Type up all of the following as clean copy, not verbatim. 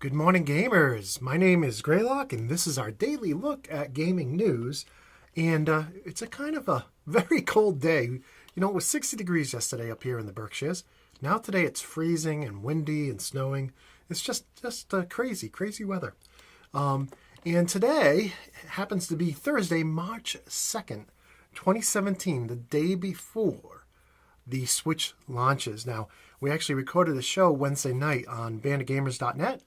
Good morning, gamers. My name is Greylock, and this is our daily look at gaming news. And it's a kind of a very cold day. You know, it was 60 degrees yesterday up here in the Berkshires. Now today it's freezing and windy and snowing. It's just crazy weather. And today happens to be Thursday, March 2nd, 2017, the day before the Switch launches. Now, we actually recorded the show Wednesday night on bandofgamers.net.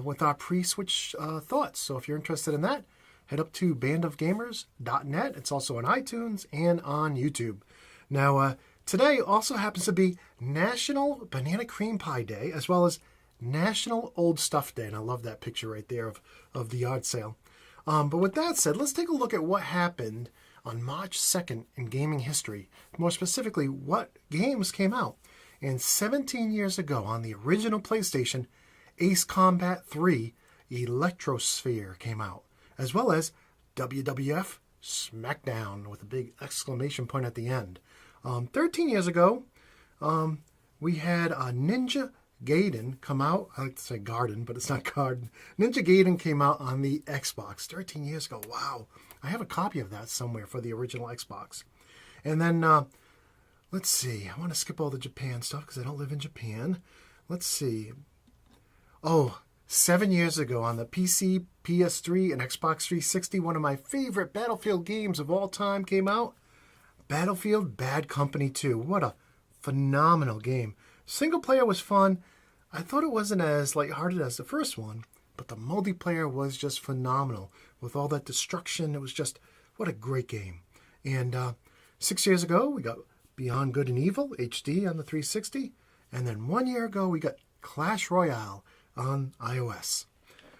With our pre-Switch thoughts. So if you're interested in that, head up to bandofgamers.net. It's also on iTunes and on YouTube. Now, today also happens to be National Banana Cream Pie Day, as well as National Old Stuff Day. And I love that picture right there of the yard sale. But with that said, let's take a look at what happened on March 2nd in gaming history. More specifically, what games came out. And 17 years ago on the original PlayStation, Ace Combat 3 Electrosphere came out, as well as WWF SmackDown with a big exclamation point at the end. 13 years ago, we had Ninja Gaiden come out. I like to say Garden, but it's not Garden. Ninja Gaiden came out on the Xbox 13 years ago. Wow. I have a copy of that somewhere for the original Xbox. And then, let's see. I want to skip all the Japan stuff because I don't live in Japan. Let's see. 7 years ago on the PC, PS3, and Xbox 360, one of my favorite Battlefield games of all time came out. Battlefield Bad Company 2. What a phenomenal game. Single player was fun. I thought it wasn't as lighthearted as the first one, but the multiplayer was just phenomenal. With all that destruction, it was just, what a great game. And 6 years ago, we got Beyond Good and Evil HD on the 360. And then 1 year ago, we got Clash Royale on iOS.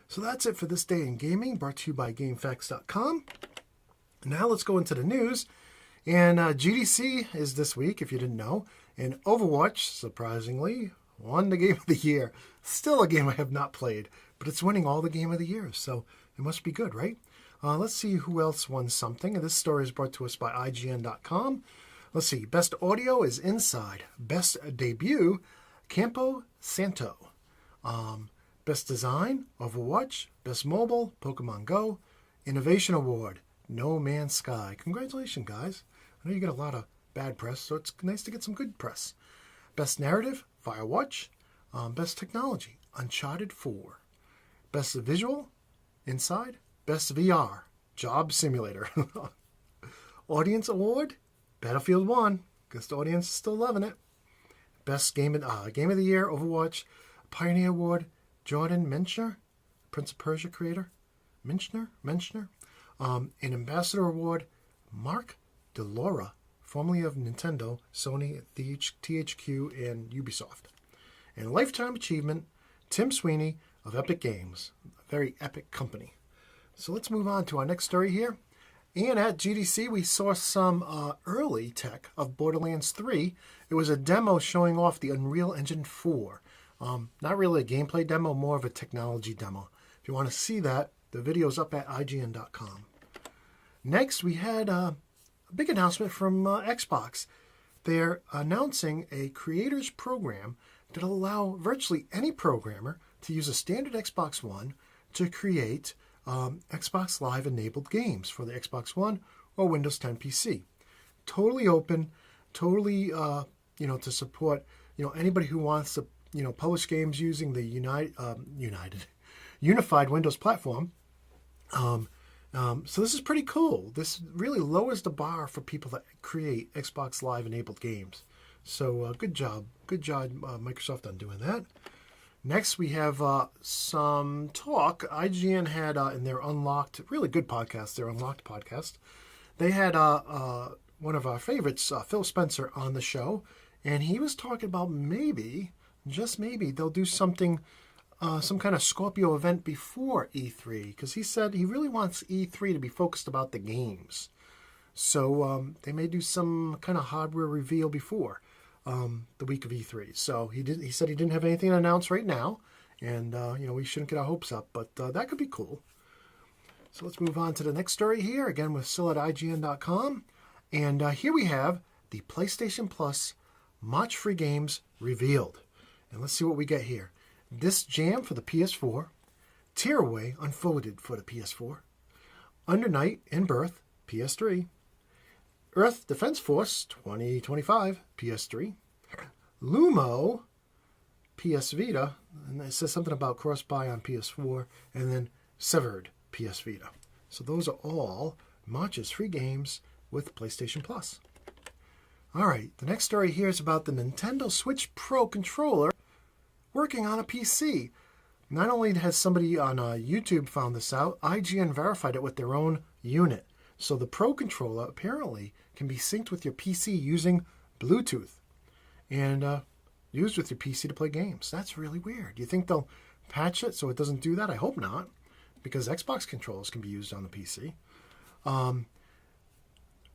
So that's it for this day in gaming, brought to you by GameFAQs.com. Now let's go into the news. And GDC is this week, if you didn't know. And Overwatch, surprisingly, won the Game of the Year. Still a game I have not played, but it's winning all the Game of the Year, so it must be good, right? Let's see who else won something. And this story is brought to us by IGN.com. Let's see. Best Audio is Inside. Best Debut, Campo Santo. Best Design, Overwatch. Best Mobile, Pokemon Go. Innovation Award, No Man's Sky. Congratulations, guys. I know you get a lot of bad press, so it's nice to get some good press. Best Narrative, Firewatch. Best Technology, Uncharted 4. Best Visual, Inside. Best VR, Job Simulator. Audience Award, Battlefield 1. Guess the audience is still loving it. Best Game of the Year, Overwatch. Pioneer Award, Jordan Menchner, Prince of Persia creator. Menchner. An Ambassador Award, Mark DeLaura, formerly of Nintendo, Sony, THQ, and Ubisoft. And Lifetime Achievement, Tim Sweeney of Epic Games. A very epic company. So let's move on to our next story here. And at GDC, we saw some early tech of Borderlands 3. It was a demo showing off the Unreal Engine 4. Not really a gameplay demo, more of a technology demo. If you want to see that, the video's up at IGN.com. Next, we had a big announcement from Xbox. They're announcing a creators program that'll allow virtually any programmer to use a standard Xbox One to create Xbox Live enabled games for the Xbox One or Windows 10 PC. Totally open, totally, to support, anybody who wants to, publish games using the unified Windows platform. So this is pretty cool. This really lowers the bar for people that create Xbox Live enabled games. So good job, Microsoft, on doing that. Next, we have some talk. IGN had in their Unlocked, really good podcast, their Unlocked podcast, they had one of our favorites, Phil Spencer, on the show, and he was talking about just maybe, they'll do something, some kind of Scorpio event before E3, because he said he really wants E3 to be focused about the games. So they may do some kind of hardware reveal before the week of E3. So he said he didn't have anything to announce right now, and we shouldn't get our hopes up, but that could be cool. So let's move on to the next story here, again with still at IGN.com. And here we have the PlayStation Plus March free games revealed. And let's see what we get here. This Jam for the PS4, Tearaway Unfolded for the PS4, Under Night in Birth, PS3, Earth Defense Force 2025, PS3, Lumo, PS Vita, and it says something about cross-buy on PS4, and then Severed, PS Vita. So those are all March's free games with PlayStation Plus. All right, the next story here is about the Nintendo Switch Pro controller working on a PC. Not only has somebody on YouTube found this out, IGN verified it with their own unit. So the Pro controller apparently can be synced with your PC using Bluetooth and used with your PC to play games. That's really weird. Do you think they'll patch it so it doesn't do that? I hope not, because Xbox controllers can be used on the PC.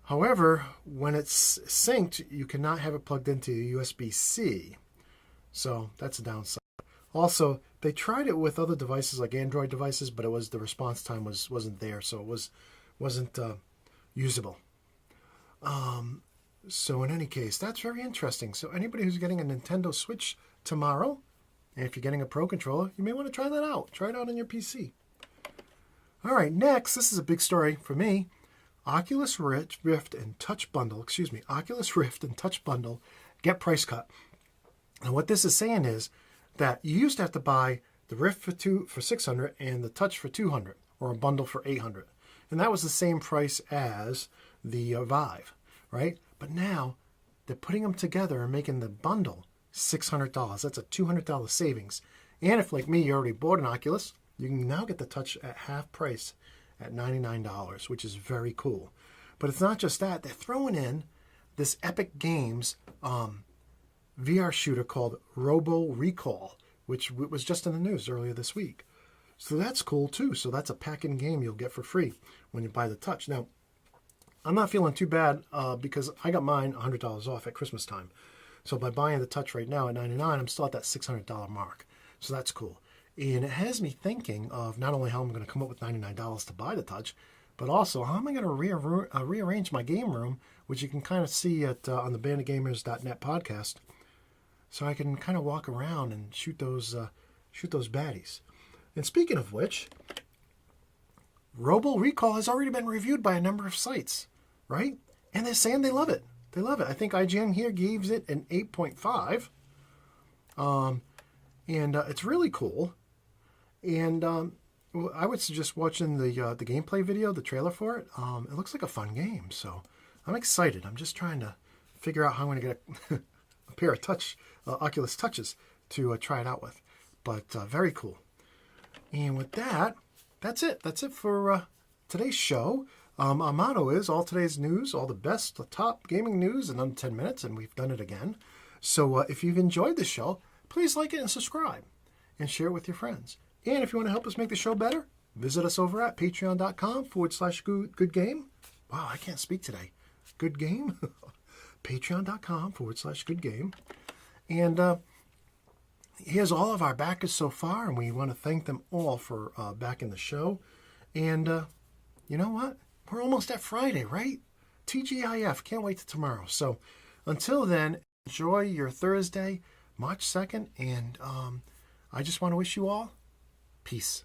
However, when it's synced, you cannot have it plugged into USB-C. So that's a downside. Also, they tried it with other devices like Android devices, but the response time wasn't there, so it wasn't usable. So in any case, that's very interesting. So anybody who's getting a Nintendo Switch tomorrow, and if you're getting a Pro controller, you may want to try that out. Try it out on your PC. All right, next, this is a big story for me. Oculus Rift and Touch Bundle get price cut. And what this is saying is that you used to have to buy the Rift for $600 and the Touch for $200, or a bundle for $800. And that was the same price as the Vive, right? But now they're putting them together and making the bundle $600. That's a $200 savings. And if, like me, you already bought an Oculus, you can now get the Touch at half price at $99, which is very cool. But it's not just that. They're throwing in this Epic Games VR shooter called Roble Recall, which was just in the news earlier this week. So that's cool too. So that's a pack-in game you'll get for free when you buy the Touch. Now, I'm not feeling too bad because I got mine $100 off at Christmas time. So by buying the Touch right now at $99, I'm still at that $600 mark. So that's cool. And it has me thinking of not only how I'm going to come up with $99 to buy the Touch, but also how am I going to rearrange my game room, which you can kind of see at on the bandofgamers.net podcast, so I can kind of walk around and shoot those baddies. And speaking of which, Roble Recall has already been reviewed by a number of sites, right? And they're saying they love it. They love it. I think IGN here gives it an 8.5. And it's really cool. And I would suggest watching the gameplay video, the trailer for it. It looks like a fun game, so I'm excited. I'm just trying to figure out how I'm going to get a pair of Oculus Touches to try it out with. But very cool. And with that, that's it. That's it for today's show. Our motto is all today's news, all the best, the top gaming news in under 10 minutes, and we've done it again. So if you've enjoyed the show, please like it and subscribe and share it with your friends. And if you want to help us make the show better, visit us over at patreon.com/goodgame. Wow, I can't speak today. Good game? patreon.com/goodgame. And here's all of our backers so far, and we want to thank them all for backing the show. And you know what? We're almost at Friday, right? TGIF. Can't wait till tomorrow. So until then, enjoy your Thursday, March 2nd. And I just want to wish you all peace.